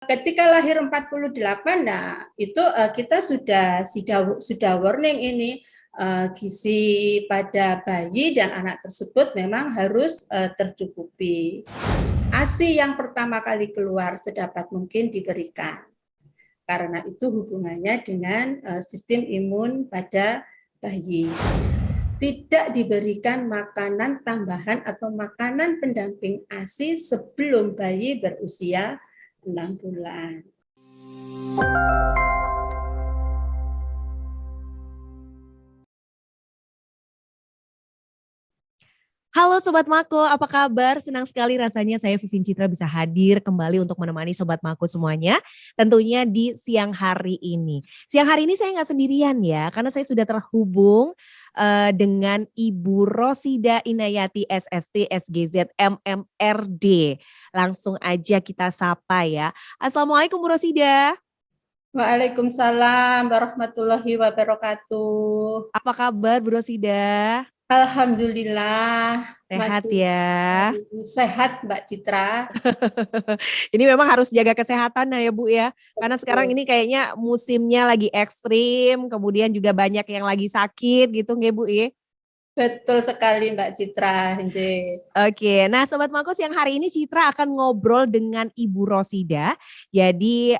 Ketika lahir 48, nah itu kita sudah warning ini gizi pada bayi dan anak tersebut memang harus tercukupi. ASI yang pertama kali keluar sedapat mungkin diberikan. Karena itu hubungannya dengan sistem imun pada bayi. Tidak diberikan makanan tambahan atau makanan pendamping ASI sebelum bayi berusia 6 bulan. Halo Sobat Mako, apa kabar? Senang sekali rasanya saya Vivin Citra bisa hadir kembali untuk menemani Sobat Mako semuanya. Tentunya di siang hari ini. Siang hari ini saya nggak sendirian ya, karena saya sudah terhubung dengan Ibu Rosida Inayati SST SGZ MMRD. Langsung aja kita sapa ya. Assalamualaikum Bu Rosida. Waalaikumsalam warahmatullahi wabarakatuh. Apa kabar Bu Rosida? Alhamdulillah. Sehat Masih ya. sehat Mbak Citra. Ini memang harus jaga kesehatan ya Bu ya. Karena sekarang Betul. ini kayaknya musimnya lagi ekstrim, kemudian juga banyak yang lagi sakit gitu nggak Bu ya. Betul sekali Mbak Citra. Oke, nah Sobat Mako siang hari ini Citra akan ngobrol dengan Ibu Rosida. Jadi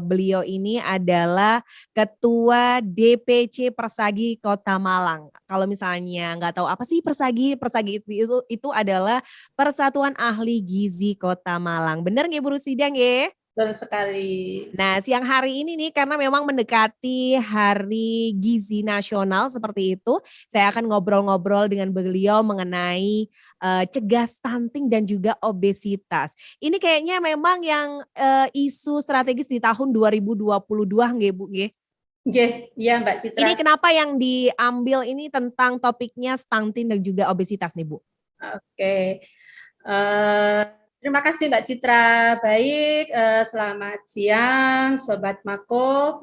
beliau ini adalah Ketua DPC Persagi Kota Malang. Kalau misalnya nggak tahu apa sih Persagi, Persagi itu adalah Persatuan Ahli Gizi Kota Malang. Bener nggak Ibu Rosida nggak? Betul sekali. Nah, siang hari ini nih karena memang mendekati Hari Gizi Nasional seperti itu, saya akan ngobrol-ngobrol dengan beliau mengenai cegah stunting dan juga obesitas. Ini kayaknya memang yang isu strategis di tahun 2022 nggih Bu nggih? Iya Mbak Citra. Ini kenapa yang diambil ini tentang topiknya stunting dan juga obesitas nih Bu? Oke. Terima kasih Mbak Citra. Baik, selamat siang Sobat Mako.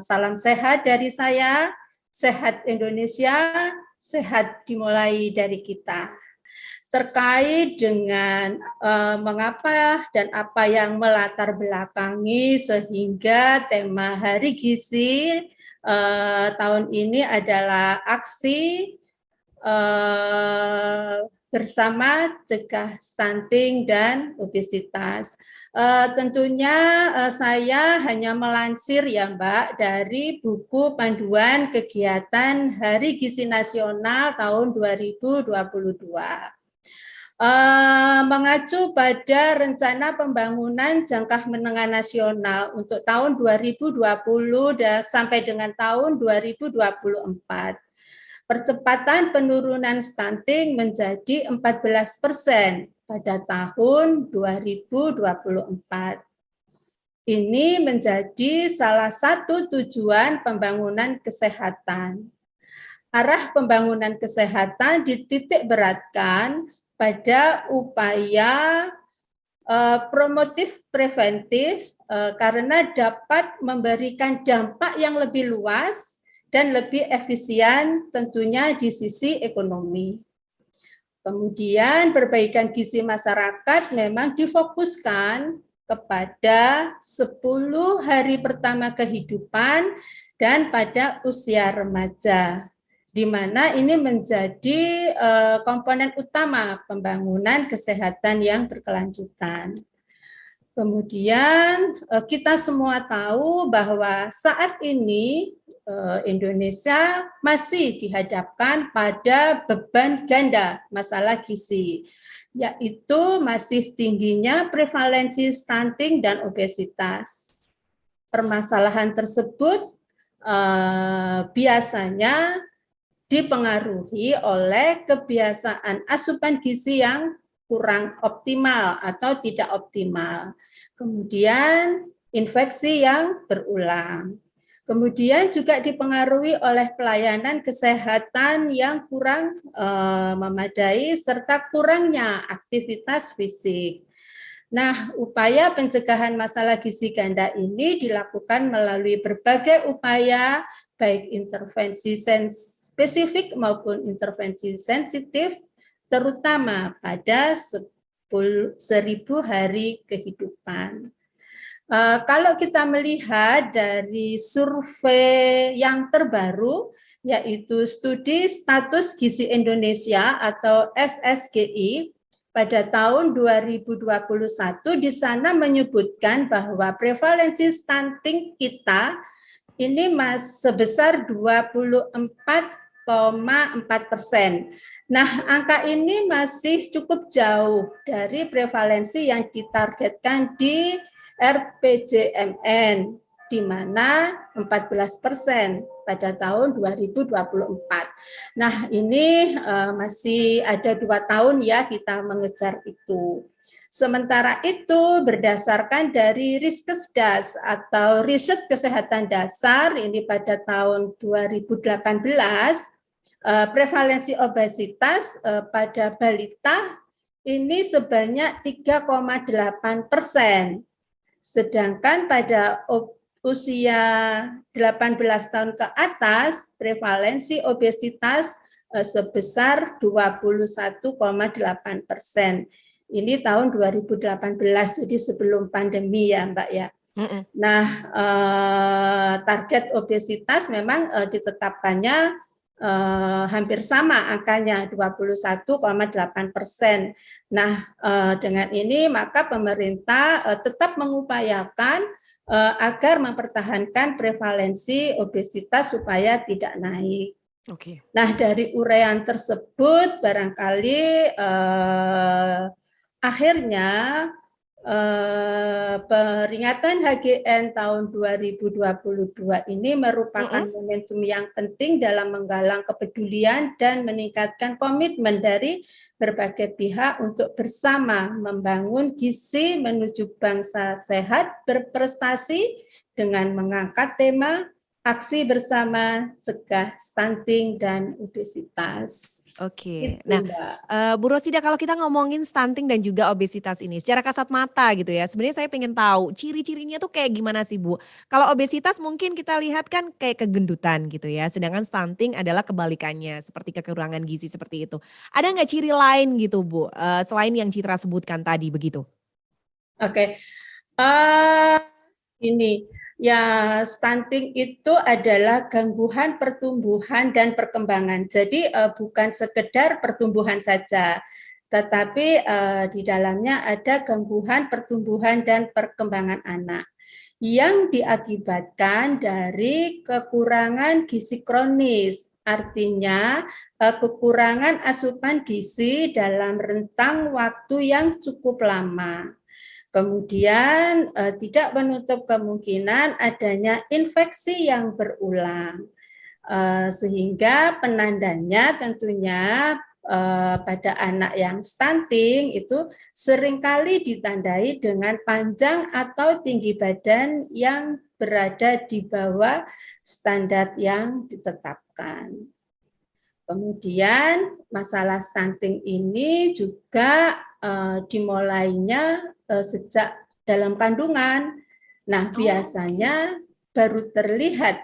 Salam sehat dari saya. Sehat Indonesia, sehat dimulai dari kita. Terkait dengan mengapa dan apa yang melatar belakangi sehingga tema Hari Gizi tahun ini adalah aksi bersama cegah stunting dan obesitas. Tentunya saya hanya melansir ya Mbak dari buku panduan kegiatan Hari Gizi Nasional tahun 2022. Mengacu pada rencana pembangunan jangka menengah nasional untuk tahun 2020 sampai dengan tahun 2024. Percepatan penurunan stunting menjadi 14% pada tahun 2024. Ini menjadi salah satu tujuan pembangunan kesehatan. Arah pembangunan kesehatan dititik beratkan pada upaya promotif preventif karena dapat memberikan dampak yang lebih luas dan lebih efisien tentunya di sisi ekonomi. Kemudian perbaikan gizi masyarakat memang difokuskan kepada 10 hari pertama kehidupan dan pada usia remaja, di mana ini menjadi komponen utama pembangunan kesehatan yang berkelanjutan. Kemudian kita semua tahu bahwa saat ini Indonesia masih dihadapkan pada beban ganda masalah gizi, yaitu masih tingginya prevalensi stunting dan obesitas. Permasalahan tersebut biasanya dipengaruhi oleh kebiasaan asupan gizi yang kurang optimal atau tidak optimal. Kemudian infeksi yang berulang. Kemudian juga dipengaruhi oleh pelayanan kesehatan yang kurang memadai serta kurangnya aktivitas fisik. Nah, upaya pencegahan masalah gizi ganda ini dilakukan melalui berbagai upaya, baik intervensi spesifik maupun intervensi sensitif, terutama pada 1000 hari kehidupan. Kalau kita melihat dari survei yang terbaru, yaitu Studi Status Gizi Indonesia atau SSGI pada tahun 2021, di sana menyebutkan bahwa prevalensi stunting kita ini sebesar 24,4%. Nah, angka ini masih cukup jauh dari prevalensi yang ditargetkan di RPJMN, di mana 14% pada tahun 2024. Nah, ini masih ada 2 tahun ya kita mengejar itu. Sementara itu, berdasarkan dari Riskesdas atau Riset Kesehatan Dasar, ini pada tahun 2018, prevalensi obesitas pada balita ini sebanyak 3,8%. Sedangkan pada usia 18 tahun ke atas, prevalensi obesitas sebesar 21,8%. Ini tahun 2018, jadi sebelum pandemi ya Mbak ya. Nah, target obesitas memang ditetapkannya hampir sama angkanya 21,8%. Nah, dengan ini maka pemerintah tetap mengupayakan agar mempertahankan prevalensi obesitas supaya tidak naik. Oke. Nah, dari uraian tersebut barangkali akhirnya peringatan HGN tahun 2022 ini merupakan momentum yang penting dalam menggalang kepedulian dan meningkatkan komitmen dari berbagai pihak untuk bersama membangun gizi menuju bangsa sehat berprestasi dengan mengangkat tema aksi bersama cegah stunting dan obesitas. Oke. Itu, Nah, Mbak. Bu Rosida, kalau kita ngomongin stunting dan juga obesitas ini secara kasat mata gitu ya, sebenarnya saya pengen tahu ciri-cirinya tuh kayak gimana sih Bu? Kalau obesitas mungkin kita lihat kan kayak kegendutan gitu ya, sedangkan stunting adalah kebalikannya seperti kekurangan gizi seperti itu. Ada nggak ciri lain gitu Bu, selain yang Citra sebutkan tadi begitu? Oke. Ini ya, stunting itu adalah gangguan pertumbuhan dan perkembangan. Jadi bukan sekedar pertumbuhan saja, tetapi di dalamnya ada gangguan pertumbuhan dan perkembangan anak yang diakibatkan dari kekurangan gizi kronis. Artinya kekurangan asupan gizi dalam rentang waktu yang cukup lama. Kemudian tidak menutup kemungkinan adanya infeksi yang berulang. Sehingga penandanya tentunya pada anak yang stunting itu seringkali ditandai dengan panjang atau tinggi badan yang berada di bawah standar yang ditetapkan. Kemudian masalah stunting ini juga dimulainya sejak dalam kandungan. Nah, biasanya baru terlihat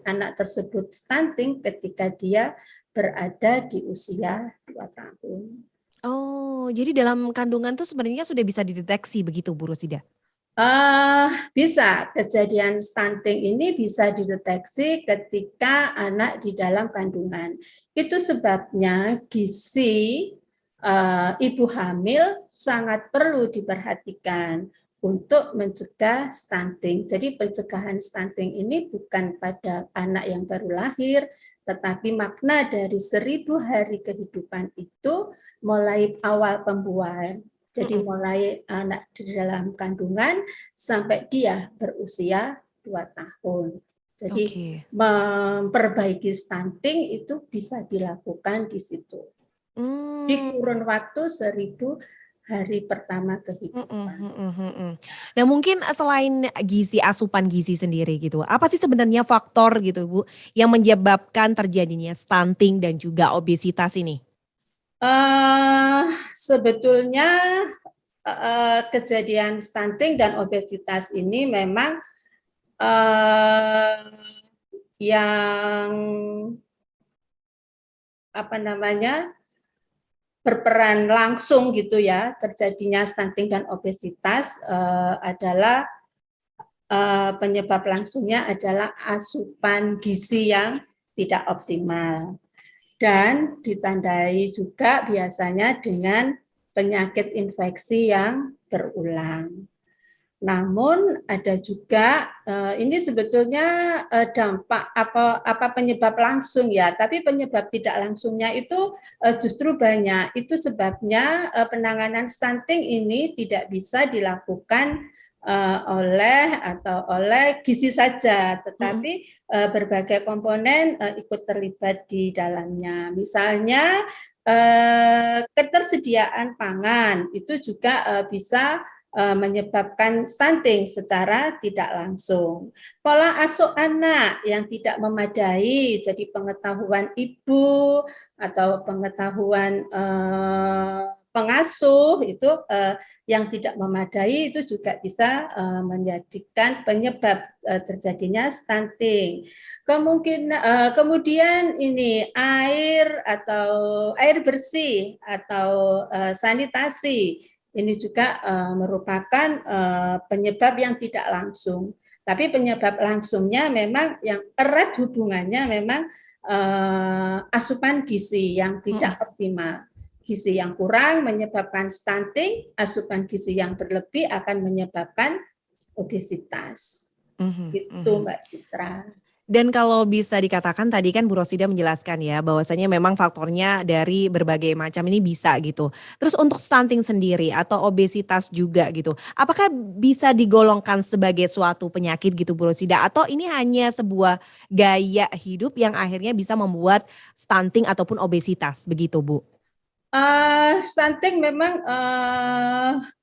anak tersebut stunting ketika dia berada di usia 2 tahun. Oh, jadi dalam kandungan tuh sebenarnya sudah bisa dideteksi begitu Bu Rosida? Bisa, kejadian stunting ini bisa dideteksi ketika anak di dalam kandungan. Itu sebabnya gizi ibu hamil sangat perlu diperhatikan untuk mencegah stunting. Jadi pencegahan stunting ini bukan pada anak yang baru lahir, tetapi makna dari 1000 hari kehidupan itu mulai awal pembuahan. Jadi mulai anak di dalam kandungan sampai dia berusia 2 tahun. Jadi memperbaiki stunting itu bisa dilakukan di situ. Di kurun waktu 1000 hari pertama kehidupan. Nah mungkin selain asupan gizi sendiri gitu, apa sih sebenarnya faktor gitu Bu yang menyebabkan terjadinya stunting dan juga obesitas ini? Sebetulnya kejadian stunting dan obesitas ini memang yang berperan langsung gitu ya terjadinya stunting dan obesitas adalah penyebab langsungnya adalah asupan gizi yang tidak optimal. Dan ditandai juga biasanya dengan penyakit infeksi yang berulang. Namun ada juga ini sebetulnya dampak apa penyebab langsung ya, tapi penyebab tidak langsungnya itu justru banyak. Itu sebabnya penanganan stunting ini tidak bisa dilakukan oleh gizi saja, tetapi berbagai komponen ikut terlibat di dalamnya. Misalnya ketersediaan pangan itu juga bisa menyebabkan stunting secara tidak langsung. Pola asuh anak yang tidak memadai, jadi pengetahuan ibu atau pengetahuan pengasuh itu yang tidak memadai itu juga bisa menjadikan penyebab terjadinya stunting. Kemudian ini air bersih atau sanitasi ini juga merupakan penyebab yang tidak langsung. Tapi penyebab langsungnya memang yang erat hubungannya memang asupan gizi yang tidak optimal. Gizi yang kurang menyebabkan stunting, asupan gizi yang berlebih akan menyebabkan obesitas. Itu Mbak Citra. Dan kalau bisa dikatakan tadi kan Bu Rosida menjelaskan ya bahwasanya memang faktornya dari berbagai macam ini bisa gitu. Terus untuk stunting sendiri atau obesitas juga gitu. Apakah bisa digolongkan sebagai suatu penyakit gitu Bu Rosida atau ini hanya sebuah gaya hidup yang akhirnya bisa membuat stunting ataupun obesitas begitu Bu? Stunting memang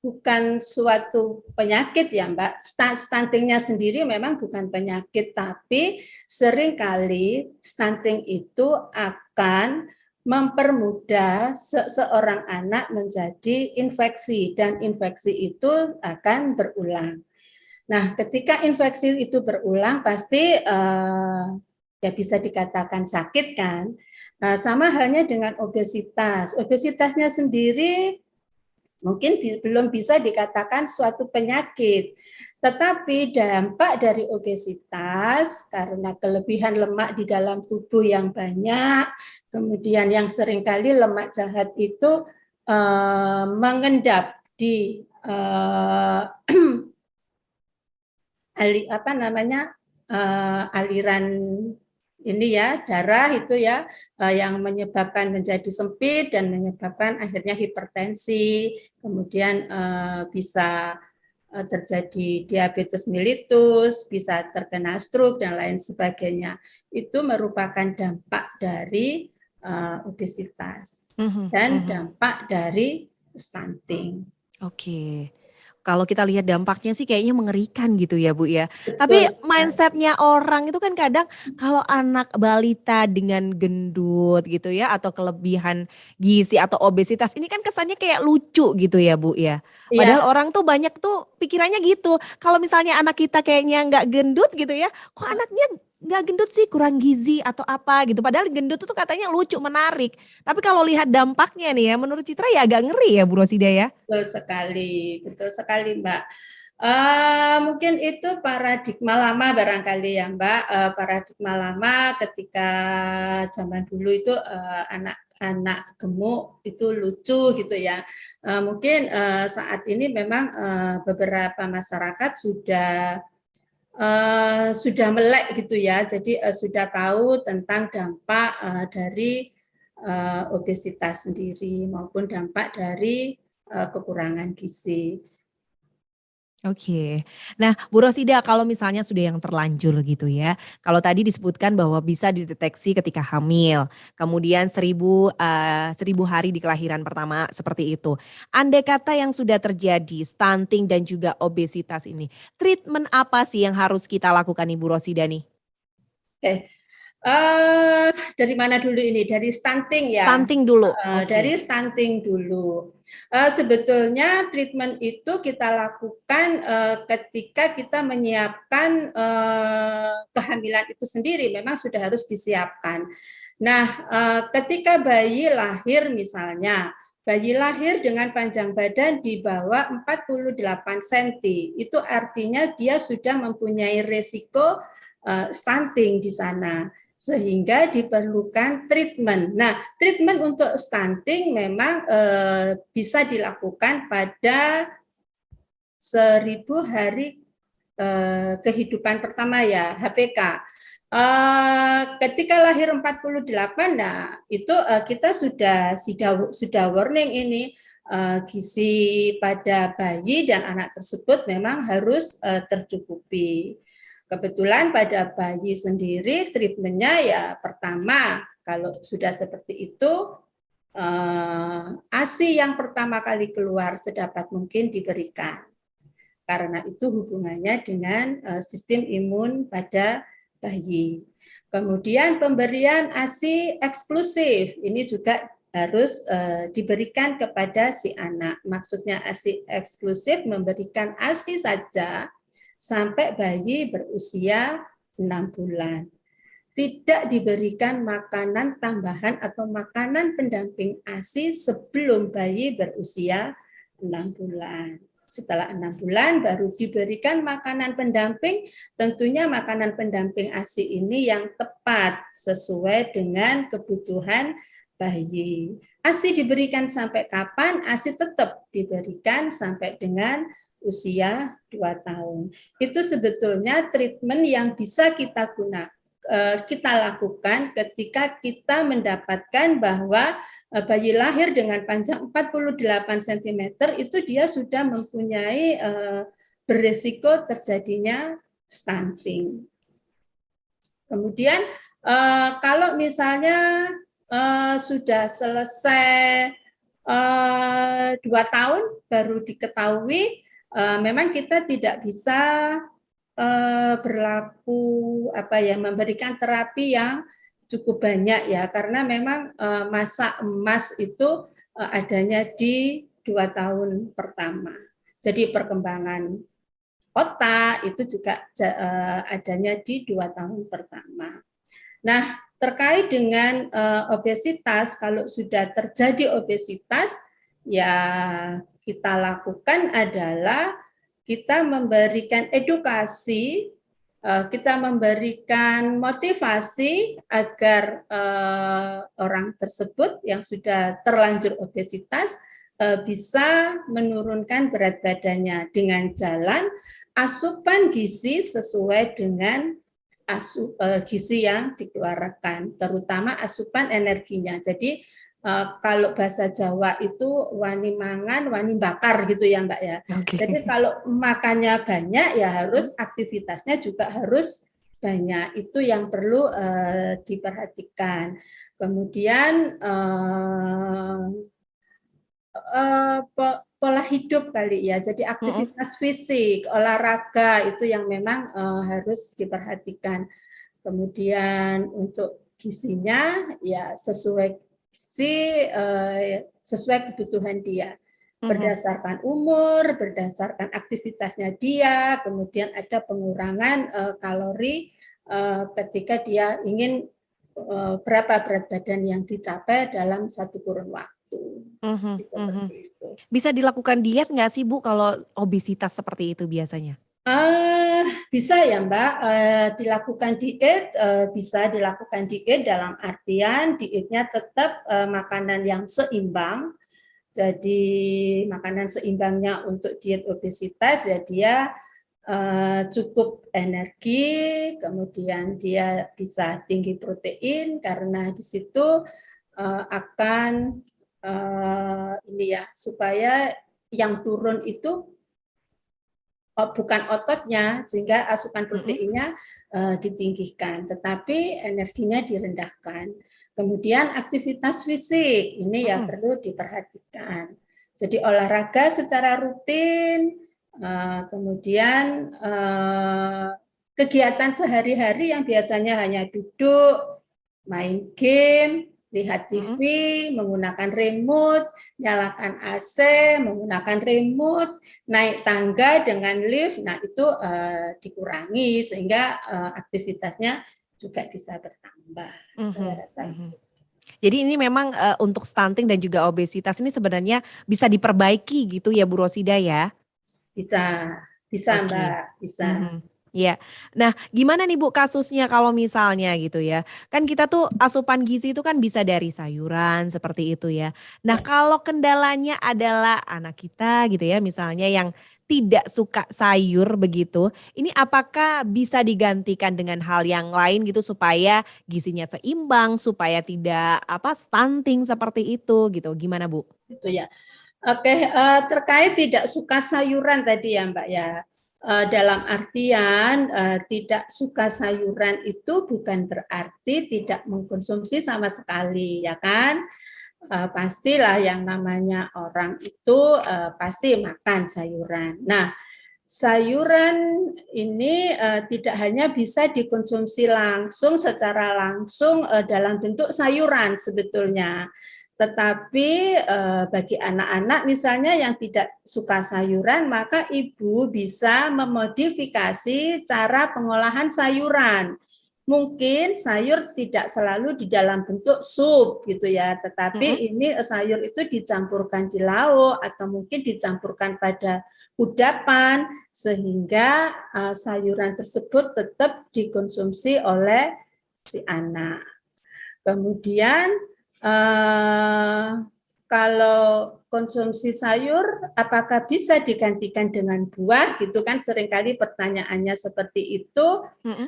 bukan suatu penyakit ya Mbak. Stuntingnya sendiri memang bukan penyakit, tapi seringkali stunting itu akan mempermudah seorang anak menjadi infeksi dan infeksi itu akan berulang. Nah, ketika infeksi itu berulang pasti ya bisa dikatakan sakit kan. Sama halnya dengan obesitas. Obesitasnya sendiri mungkin belum bisa dikatakan suatu penyakit. Tetapi dampak dari obesitas karena kelebihan lemak di dalam tubuh yang banyak, kemudian yang seringkali lemak jahat itu mengendap di aliran ini ya darah itu ya yang menyebabkan menjadi sempit dan menyebabkan akhirnya hipertensi, kemudian bisa terjadi diabetes mellitus, bisa terkena stroke dan lain sebagainya. Itu merupakan dampak dari obesitas dan dampak dari stunting. Oke. Kalau kita lihat dampaknya sih kayaknya mengerikan gitu ya Bu ya. Betul. Tapi mindsetnya orang itu kan kadang kalau anak balita dengan gendut gitu ya atau kelebihan gizi atau obesitas ini kan kesannya kayak lucu gitu ya Bu ya. Padahal Ya, orang tuh banyak tuh pikirannya gitu. Kalau misalnya anak kita kayaknya nggak gendut gitu ya, kok anaknya nggak gendut sih kurang gizi atau apa gitu. Padahal gendut itu katanya lucu menarik. Tapi kalau lihat dampaknya nih ya menurut Citra ya agak ngeri ya Bu Rosida ya. betul sekali Mbak. Mungkin itu paradigma lama barangkali ya Mbak. Paradigma lama ketika zaman dulu itu anak-anak gemuk itu lucu gitu ya. Mungkin saat ini memang beberapa masyarakat sudah melek gitu ya. Jadi sudah tahu tentang dampak dari obesitas sendiri maupun dampak dari kekurangan gizi. Oke. Nah, Bu Rosida kalau misalnya sudah yang terlanjur gitu ya. Kalau tadi disebutkan bahwa bisa dideteksi ketika hamil. Kemudian 1000 hari di kelahiran pertama seperti itu. Andai kata yang sudah terjadi stunting dan juga obesitas ini. Treatment apa sih yang harus kita lakukan Ibu Rosida nih? Dari mana dulu ini? Dari stunting ya? Stunting dulu. Dari stunting dulu. Sebetulnya treatment itu kita lakukan ketika kita menyiapkan kehamilan itu sendiri, memang sudah harus disiapkan. Nah, ketika bayi lahir misalnya, bayi lahir dengan panjang badan di bawah 48 cm. Itu artinya dia sudah mempunyai resiko stunting di sana, sehingga diperlukan treatment. Nah, treatment untuk stunting memang bisa dilakukan pada 1000 hari kehidupan pertama ya, HPK. Ketika lahir 48, nah itu kita sudah warning ini, gizi pada bayi dan anak tersebut memang harus tercukupi. Kebetulan pada bayi sendiri treatmentnya ya pertama, kalau sudah seperti itu, ASI yang pertama kali keluar sedapat mungkin diberikan. Karena itu hubungannya dengan sistem imun pada bayi. Kemudian pemberian ASI eksklusif, ini juga harus diberikan kepada si anak. Maksudnya ASI eksklusif memberikan ASI saja sampai bayi berusia 6 bulan. Tidak diberikan makanan tambahan atau makanan pendamping ASI sebelum bayi berusia 6 bulan. Setelah 6 bulan baru diberikan makanan pendamping, tentunya makanan pendamping ASI ini yang tepat sesuai dengan kebutuhan bayi. ASI diberikan sampai kapan? ASI tetap diberikan sampai dengan usia 2 tahun. Itu sebetulnya treatment yang bisa kita gunakan, kita lakukan ketika kita mendapatkan bahwa bayi lahir dengan panjang 48 cm itu dia sudah mempunyai beresiko terjadinya stunting. Kemudian kalau misalnya sudah selesai 2 tahun baru diketahui, memang kita tidak bisa berlaku memberikan terapi yang cukup banyak ya, karena memang masa emas itu adanya di 2 tahun pertama. Jadi perkembangan otak itu juga adanya di 2 tahun pertama. Nah, terkait dengan obesitas, kalau sudah terjadi obesitas, ya kita lakukan adalah kita memberikan edukasi, kita memberikan motivasi agar orang tersebut yang sudah terlanjur obesitas bisa menurunkan berat badannya dengan jalan asupan gizi sesuai dengan gizi yang dikeluarkan, terutama asupan energinya. Jadi kalau bahasa Jawa itu wani mangan, wani bakar gitu ya Mbak ya. Okay. Jadi kalau makannya banyak ya harus aktivitasnya juga harus banyak. Itu yang perlu diperhatikan. Kemudian pola hidup kali ya. Jadi aktivitas fisik, olahraga itu yang memang harus diperhatikan. Kemudian untuk gizinya ya sesuai kebutuhan dia, berdasarkan umur, berdasarkan aktivitasnya dia, kemudian ada pengurangan kalori ketika dia ingin berapa berat badan yang dicapai dalam satu kurun waktu. Seperti itu. Bisa dilakukan diet nggak sih Bu kalau obesitas seperti itu biasanya? Bisa ya Mbak, dilakukan diet, bisa dilakukan diet dalam artian dietnya tetap makanan yang seimbang. Jadi makanan seimbangnya untuk diet obesitas ya dia cukup energi, kemudian dia bisa tinggi protein karena di situ akan ini ya supaya yang turun itu bukan ototnya, sehingga asupan proteinnya ditinggikan, tetapi energinya direndahkan. Kemudian aktivitas fisik, ini ya perlu diperhatikan. Jadi olahraga secara rutin, kemudian kegiatan sehari-hari yang biasanya hanya duduk, main game, lihat TV, menggunakan remote, nyalakan AC, menggunakan remote, naik tangga dengan lift, nah itu dikurangi sehingga aktivitasnya juga bisa bertambah. Saya rasa itu. Jadi ini memang untuk stunting dan juga obesitas ini sebenarnya bisa diperbaiki gitu ya Bu Rosida ya? Bisa, bisa Oke. Mbak, bisa. Mhm. Iya. Nah, gimana nih Bu kasusnya kalau misalnya gitu ya, kan kita tuh asupan gizi itu kan bisa dari sayuran seperti itu ya. Nah, Ya. kalau kendalanya adalah anak kita gitu ya, misalnya yang tidak suka sayur begitu, ini apakah bisa digantikan dengan hal yang lain gitu supaya gizinya seimbang, supaya tidak apa stunting seperti itu gitu, gimana Bu? Itu ya. Oke, terkait tidak suka sayuran tadi ya Mbak ya. Dalam artian tidak suka sayuran itu bukan berarti tidak mengkonsumsi sama sekali, ya kan? Pastilah yang namanya orang itu pasti makan sayuran. Nah, sayuran ini tidak hanya bisa dikonsumsi langsung secara langsung dalam bentuk sayuran sebetulnya, tetapi bagi anak-anak misalnya yang tidak suka sayuran, maka ibu bisa memodifikasi cara pengolahan sayuran. Mungkin sayur tidak selalu di dalam bentuk sup gitu ya, Mhm. tetapi ini sayur itu dicampurkan di lauk atau mungkin dicampurkan pada kudapan sehingga sayuran tersebut tetap dikonsumsi oleh si anak. Kemudian kalau konsumsi sayur apakah bisa digantikan dengan buah gitu kan seringkali pertanyaannya seperti itu. Mhm.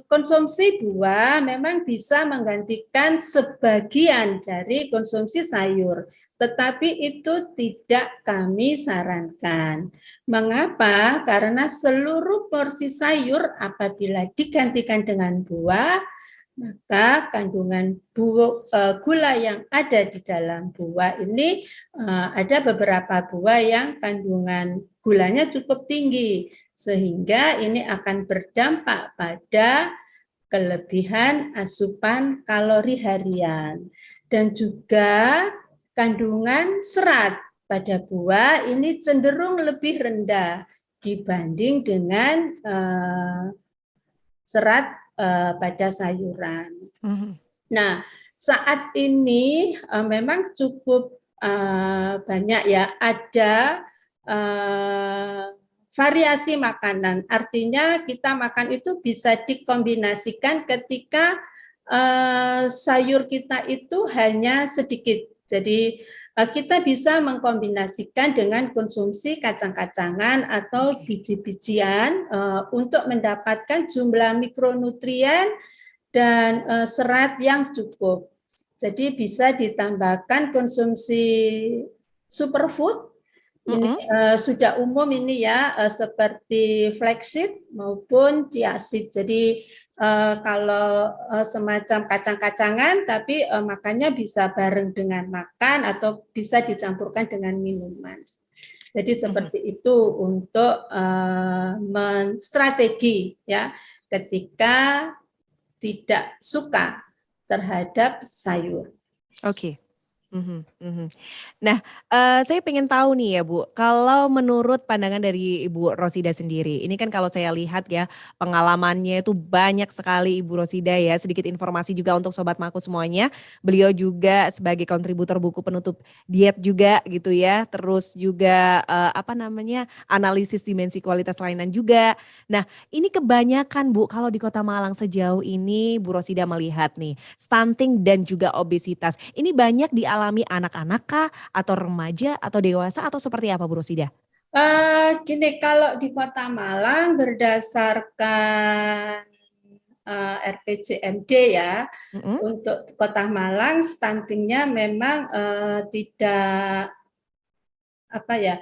Konsumsi buah memang bisa menggantikan sebagian dari konsumsi sayur, tetapi itu tidak kami sarankan. Mengapa? Karena seluruh porsi sayur apabila digantikan dengan buah, maka kandungan gula yang ada di dalam buah ini ada beberapa buah yang kandungan gulanya cukup tinggi sehingga ini akan berdampak pada kelebihan asupan kalori harian dan juga kandungan serat pada buah ini cenderung lebih rendah dibanding dengan serat pada sayuran. Mhm. Nah, saat ini memang cukup banyak ya ada variasi makanan. Artinya kita makan itu bisa dikombinasikan ketika sayur kita itu hanya sedikit. Jadi kita bisa mengkombinasikan dengan konsumsi kacang-kacangan atau Oke. biji-bijian untuk mendapatkan jumlah mikronutrien dan serat yang cukup. Jadi bisa ditambahkan konsumsi superfood. Ini Mhm. sudah umum ini ya seperti flaxseed maupun chia seed. Jadi kalau semacam kacang-kacangan tapi makannya bisa bareng dengan makan atau bisa dicampurkan dengan minuman. Jadi Mhm. seperti itu untuk strategi ya ketika tidak suka terhadap sayur. Oke. Mhm, mhm. Nah, saya pengen tahu nih ya Bu, kalau menurut pandangan dari Ibu Rosida sendiri, ini kan kalau saya lihat ya, pengalamannya itu banyak sekali Ibu Rosida ya, sedikit informasi juga untuk Sobat Maku semuanya, beliau juga sebagai kontributor buku penutup diet juga gitu ya, terus juga, apa namanya, analisis dimensi kualitas kelainan juga. Nah, ini kebanyakan Bu, kalau di Kota Malang sejauh ini Bu Rosida melihat nih, stunting dan juga obesitas, ini banyak dialami anak-anak kah? Atau remaja atau dewasa atau seperti apa Bu Rosida? Gini, kalau di Kota Malang berdasarkan RPJMD ya, Mhm. untuk Kota Malang stuntingnya memang tidak apa ya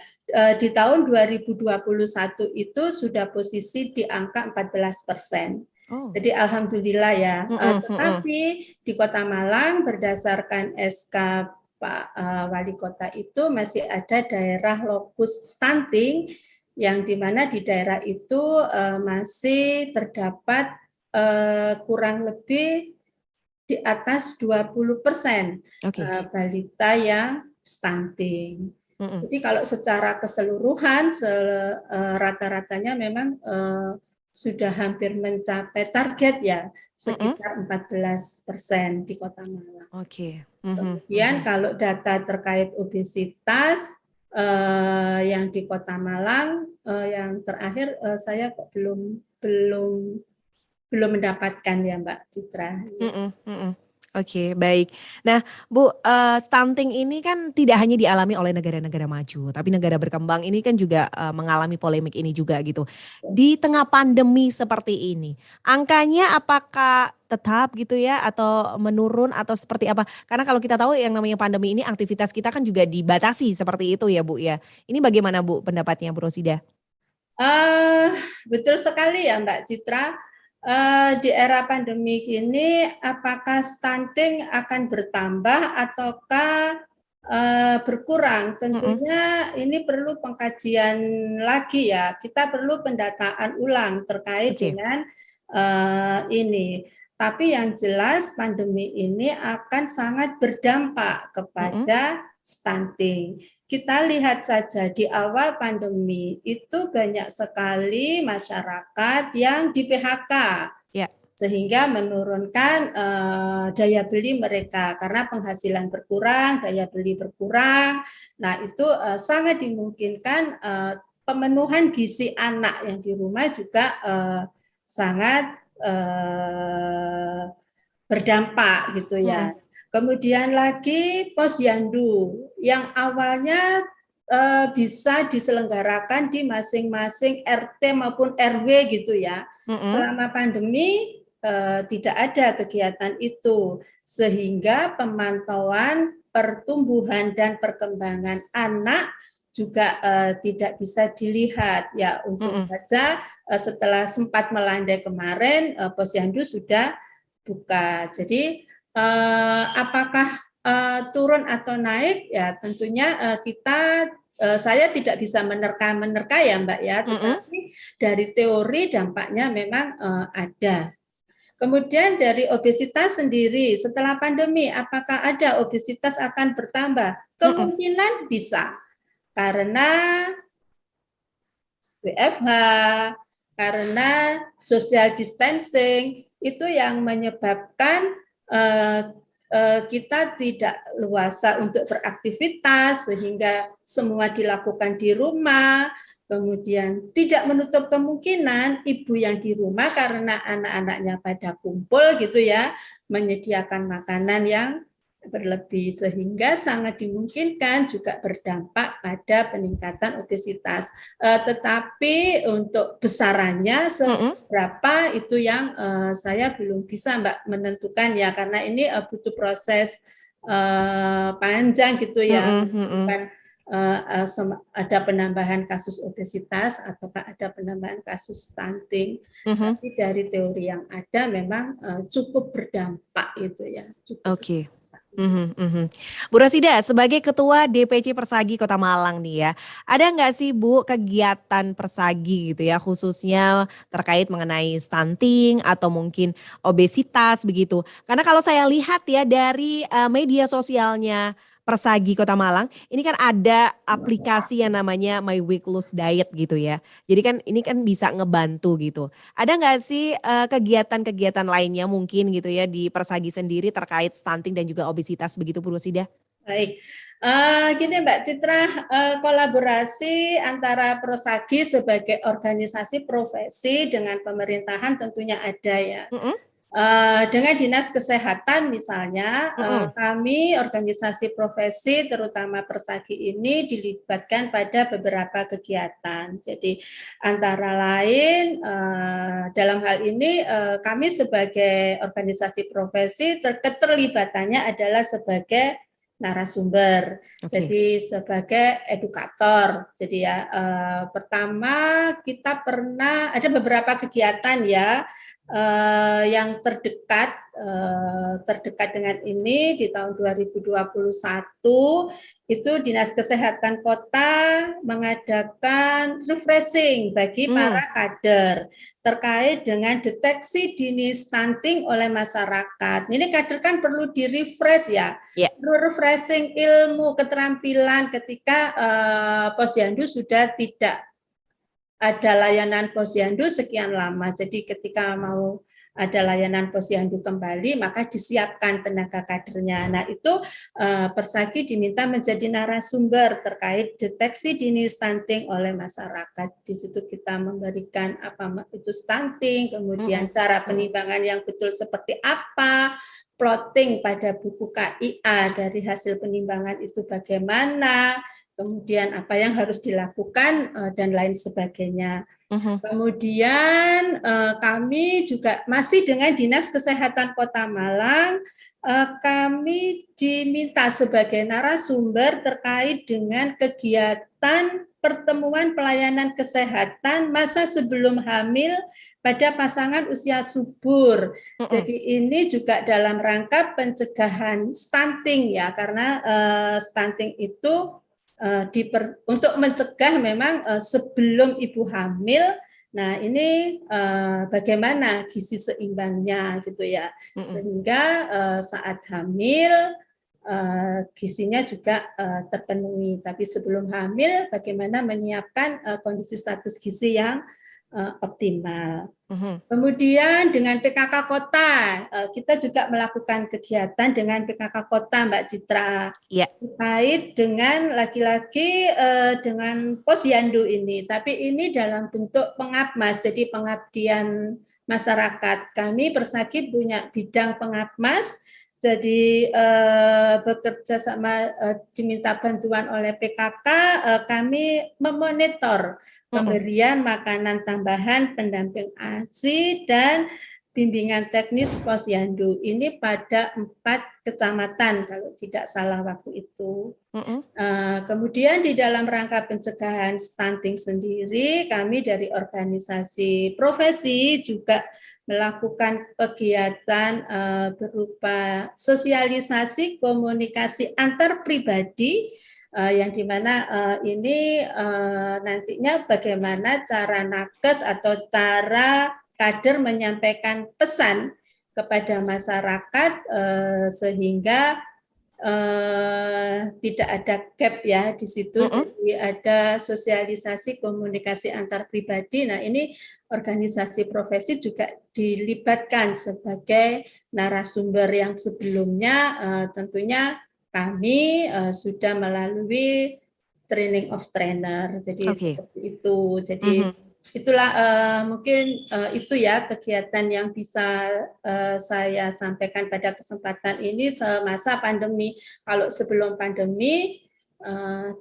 di tahun 2021 itu sudah posisi di angka 14%. Oh. Jadi alhamdulillah ya. Mhm, mhm. Tetapi di Kota Malang berdasarkan SK Pak Wali Kota itu masih ada daerah lokus stunting yang di mana di daerah itu masih terdapat kurang lebih di atas 20% Oke. balita yang stunting. Mhm. Jadi kalau secara keseluruhan rata-ratanya memang sudah hampir mencapai target ya, Mm-mm. sekitar 14% di Kota Malang. Oke. Kemudian kalau data terkait obesitas yang di Kota Malang yang terakhir saya belum belum belum mendapatkan ya Mbak Citra. Mm-mm, mm-mm. Oke, baik. Nah, Bu, stunting ini kan tidak hanya dialami oleh negara-negara maju, tapi negara berkembang ini kan juga mengalami polemik ini juga gitu. Di tengah pandemi seperti ini, angkanya apakah tetap gitu ya, atau menurun atau seperti apa? Karena kalau kita tahu yang namanya pandemi ini aktivitas kita kan juga dibatasi seperti itu ya, Bu ya. Ini bagaimana Bu pendapatnya, Bu Rosida? Uh, Betul sekali ya Mbak Citra. Di era pandemi ini, apakah stunting akan bertambah ataukah berkurang? Mm-mm. Tentunya ini perlu pengkajian lagi ya. Kita perlu pendataan ulang terkait Oke. dengan ini. Tapi yang jelas pandemi ini akan sangat berdampak Mm-mm. kepada stunting. Kita lihat saja di awal pandemi itu banyak sekali masyarakat yang di PHK Ya. sehingga menurunkan daya beli mereka karena penghasilan berkurang, daya beli berkurang. Nah, itu sangat dimungkinkan pemenuhan gizi anak yang di rumah juga sangat berdampak gitu ya. Mm-mm. Kemudian lagi posyandu yang awalnya bisa diselenggarakan di masing-masing RT maupun RW gitu ya. Mm-mm. Selama pandemi tidak ada kegiatan itu sehingga pemantauan pertumbuhan dan perkembangan anak juga tidak bisa dilihat ya. Untung Mm-mm. saja setelah sempat melandai kemarin posyandu sudah buka. Jadi apakah turun atau naik ya tentunya saya tidak bisa menerka ya Mbak ya, Mm-mm. tetapi dari teori dampaknya memang ada. Kemudian dari obesitas sendiri setelah pandemi apakah ada obesitas akan bertambah? Mm-mm. Kemungkinan bisa karena WFH, karena social distancing itu yang menyebabkan kita tidak luasa untuk beraktivitas sehingga semua dilakukan di rumah. Kemudian tidak menutup kemungkinan ibu yang di rumah karena anak-anaknya pada kumpul gitu ya, menyediakan makanan yang berlebih sehingga sangat dimungkinkan juga berdampak pada peningkatan obesitas. Tetapi untuk besarannya Mm-mm. seberapa itu yang saya belum bisa Mbak menentukan ya karena ini butuh proses panjang gitu ya Mm-mm. Mm-mm. menentukan ada penambahan kasus obesitas ataukah ada penambahan kasus stunting. Mhm. Tapi dari teori yang ada memang cukup berdampak itu ya, cukup Oke. berdampak. Mhm, mhm. Bu Rosida, sebagai Ketua DPC Persagi Kota Malang nih ya, ada nggak sih Bu kegiatan Persagi gitu ya, khususnya terkait mengenai stunting atau mungkin obesitas begitu? Karena kalau saya lihat ya dari media sosialnya Persagi Kota Malang, ini kan ada aplikasi yang namanya My Weight Loss Diet gitu ya. Jadi kan ini kan bisa ngebantu gitu. Ada nggak sih kegiatan-kegiatan lainnya mungkin gitu ya di Persagi sendiri terkait stunting dan juga obesitas begitu Bu Rosida? Baik, gini Mbak Citra, kolaborasi antara Prosagi sebagai organisasi profesi dengan pemerintahan tentunya ada ya. Mm-mm, Dengan Dinas Kesehatan misalnya, mm-mm. kami organisasi profesi terutama Persagi ini dilibatkan pada beberapa kegiatan. Jadi antara lain dalam hal ini kami sebagai organisasi profesi keterlibatannya adalah sebagai narasumber, Oke. jadi sebagai edukator. Jadi ya pertama kita pernah ada beberapa kegiatan ya yang terdekat dengan ini di tahun 2021 itu Dinas Kesehatan Kota mengadakan refreshing bagi Hmm, para kader terkait dengan deteksi dini stunting oleh masyarakat. Ini kader kan perlu di-refresh ya, ya. perlu refreshing ilmu, keterampilan ketika posyandu sudah tidak ada layanan posyandu sekian lama. Jadi ketika mau ada layanan posyandu kembali, maka disiapkan tenaga kadernya. Nah, itu Persagi diminta menjadi narasumber terkait deteksi dini stunting oleh masyarakat. Di situ kita memberikan apa itu stunting, kemudian cara penimbangan yang betul seperti apa, plotting pada buku KIA dari hasil penimbangan itu bagaimana, kemudian apa yang harus dilakukan dan lain sebagainya. Kemudian kami juga masih dengan Dinas Kesehatan Kota Malang, kami diminta sebagai narasumber terkait dengan kegiatan pertemuan pelayanan kesehatan masa sebelum hamil pada pasangan usia subur. Jadi ini juga dalam rangka pencegahan stunting ya, karena stunting itu untuk mencegah memang sebelum ibu hamil. Nah, ini bagaimana gizi seimbangnya gitu ya, sehingga saat hamil gizinya juga terpenuhi. Tapi sebelum hamil, bagaimana menyiapkan kondisi status gizi yang optimal. Kemudian dengan PKK Kota, kita juga melakukan kegiatan dengan PKK Kota, Mbak Citra, terkait dengan laki-laki dengan posyandu ini. Tapi ini dalam bentuk pengapmas, jadi pengabdian masyarakat. Kami Persagi punya bidang pengapmas, jadi bekerja sama diminta bantuan oleh PKK, kami memonitor pemberian makanan tambahan, pendamping ASI, dan bimbingan teknis posyandu. Ini pada 4 kecamatan kalau tidak salah waktu itu. Kemudian di dalam rangka pencegahan stunting sendiri, kami dari organisasi profesi juga melakukan kegiatan berupa sosialisasi komunikasi antar pribadi, yang dimana ini nantinya bagaimana cara nakes atau cara kader menyampaikan pesan kepada masyarakat sehingga tidak ada gap ya di situ. Jadi ada sosialisasi komunikasi antar pribadi. Nah, ini organisasi profesi juga dilibatkan sebagai narasumber yang sebelumnya tentunya kami sudah melalui training of trainer, jadi seperti itu. Jadi itulah mungkin itu ya kegiatan yang bisa saya sampaikan pada kesempatan ini semasa pandemi. Kalau sebelum pandemi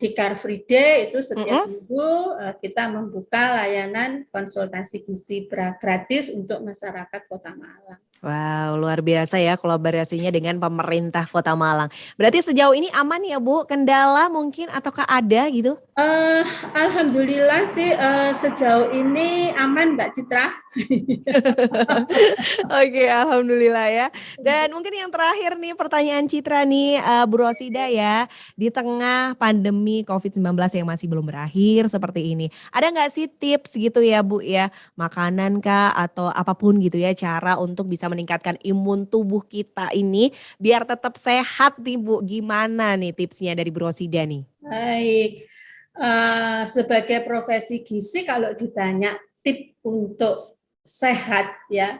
di Car Free Day itu setiap minggu kita membuka layanan konsultasi gizi gratis untuk masyarakat Kota Malang. Wow, luar biasa ya kolaborasinya dengan pemerintah Kota Malang. Berarti sejauh ini aman ya Bu? Kendala mungkin ataukah ada gitu? Alhamdulillah sih sejauh ini aman Mbak Citra. Oke, alhamdulillah ya. Dan mungkin yang terakhir nih pertanyaan Citra nih Bu Rosida ya. Di tengah pandemi COVID-19 yang masih belum berakhir seperti ini. Ada nggak sih tips gitu ya Bu ya? Makanan kah atau apapun gitu ya cara untuk bisa meningkatkan imun tubuh kita ini biar tetap sehat nih Bu. Gimana nih tipsnya dari Bu Rosida nih? Baik. Sebagai profesi gizi kalau ditanya tip untuk sehat ya,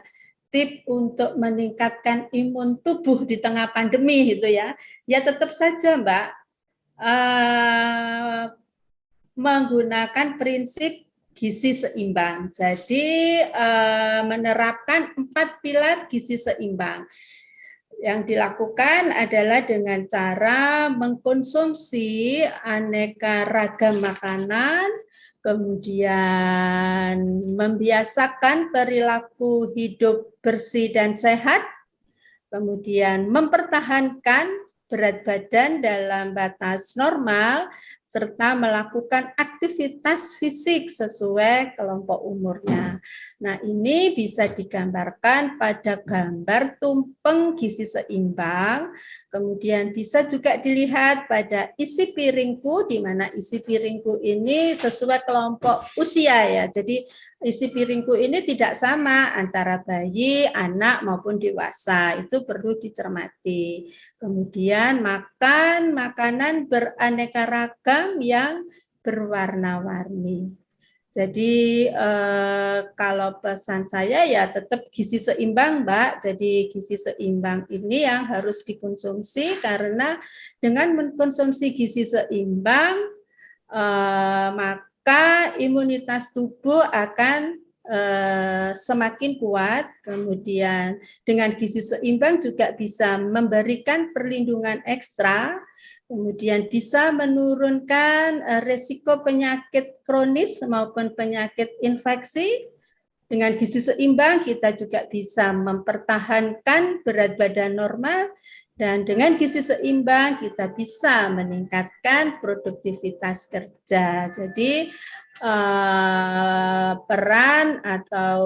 tip untuk meningkatkan imun tubuh di tengah pandemi gitu ya, ya tetap saja Mbak menggunakan prinsip gizi seimbang. Jadi menerapkan 4 pilar gizi seimbang. Yang dilakukan adalah dengan cara mengkonsumsi aneka ragam makanan, kemudian membiasakan perilaku hidup bersih dan sehat, kemudian mempertahankan berat badan dalam batas normal, serta melakukan aktivitas fisik sesuai kelompok umurnya. Nah, ini bisa digambarkan pada gambar tumpeng gizi seimbang, kemudian bisa juga dilihat pada isi piringku, di mana isi piringku ini sesuai kelompok usia ya. Jadi isi piringku ini tidak sama antara bayi, anak maupun dewasa. Itu perlu dicermati. Kemudian makan makanan beraneka ragam yang berwarna-warni. Jadi kalau pesan saya ya tetap gizi seimbang, Mbak. Jadi gizi seimbang ini yang harus dikonsumsi karena dengan mengkonsumsi gizi seimbang maka imunitas tubuh akan semakin kuat. Kemudian dengan gizi seimbang juga bisa memberikan perlindungan ekstra. Kemudian bisa menurunkan resiko penyakit kronis maupun penyakit infeksi. Dengan gizi seimbang kita juga bisa mempertahankan berat badan normal dan dengan gizi seimbang kita bisa meningkatkan produktivitas kerja. Jadi peran atau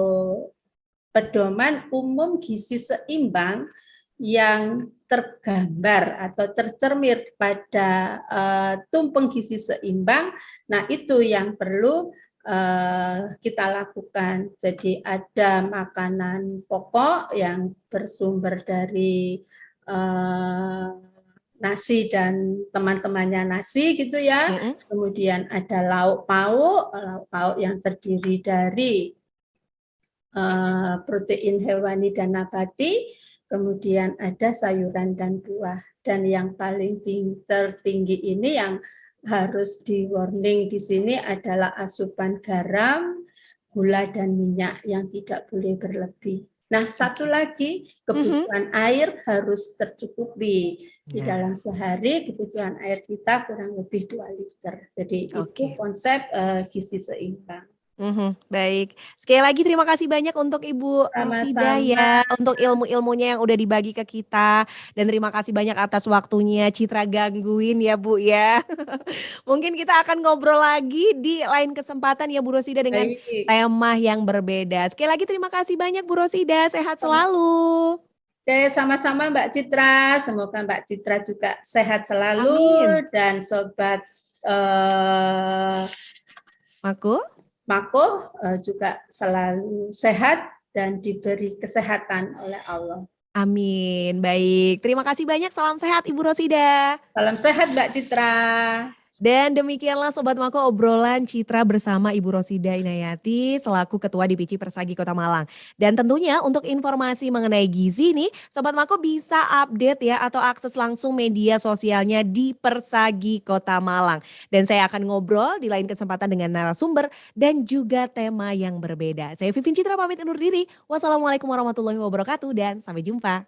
pedoman umum gizi seimbang yang tergambar atau tercermin pada tumpeng gizi seimbang, nah itu yang perlu kita lakukan. Jadi ada makanan pokok yang bersumber dari nasi dan teman-temannya nasi gitu ya. Kemudian ada lauk pauk yang terdiri dari protein hewani dan nabati. Kemudian ada sayuran dan buah. Dan yang paling tertinggi ini yang harus di warning di sini adalah asupan garam, gula, dan minyak yang tidak boleh berlebih. Nah, satu lagi, kebutuhan air harus tercukupi. Di dalam sehari, kebutuhan air kita kurang lebih 2 liter. Jadi itu konsep gizi seimbang. Baik, sekali lagi terima kasih banyak untuk Ibu Rosida ya, untuk ilmu-ilmunya yang udah dibagi ke kita, dan terima kasih banyak atas waktunya. Citra gangguin ya Bu ya. Mungkin kita akan ngobrol lagi di lain kesempatan ya Bu Rosida dengan tema yang berbeda. Sekali lagi terima kasih banyak Bu Rosida, sehat selalu. Oke, sama-sama Mbak Citra, semoga Mbak Citra juga sehat selalu. Amin. Dan Sobat Mako juga selalu sehat dan diberi kesehatan oleh Allah. Amin, baik. Terima kasih banyak, salam sehat Ibu Rosida. Salam sehat Mbak Citra. Dan demikianlah Sobat Mako obrolan Citra bersama Ibu Rosida Inayati selaku Ketua DPC Persagi Kota Malang. Dan tentunya untuk informasi mengenai gizi nih, Sobat Mako bisa update ya atau akses langsung media sosialnya di Persagi Kota Malang. Dan saya akan ngobrol di lain kesempatan dengan narasumber dan juga tema yang berbeda. Saya Vivin Citra pamit undur diri. Wassalamualaikum warahmatullahi wabarakatuh dan sampai jumpa.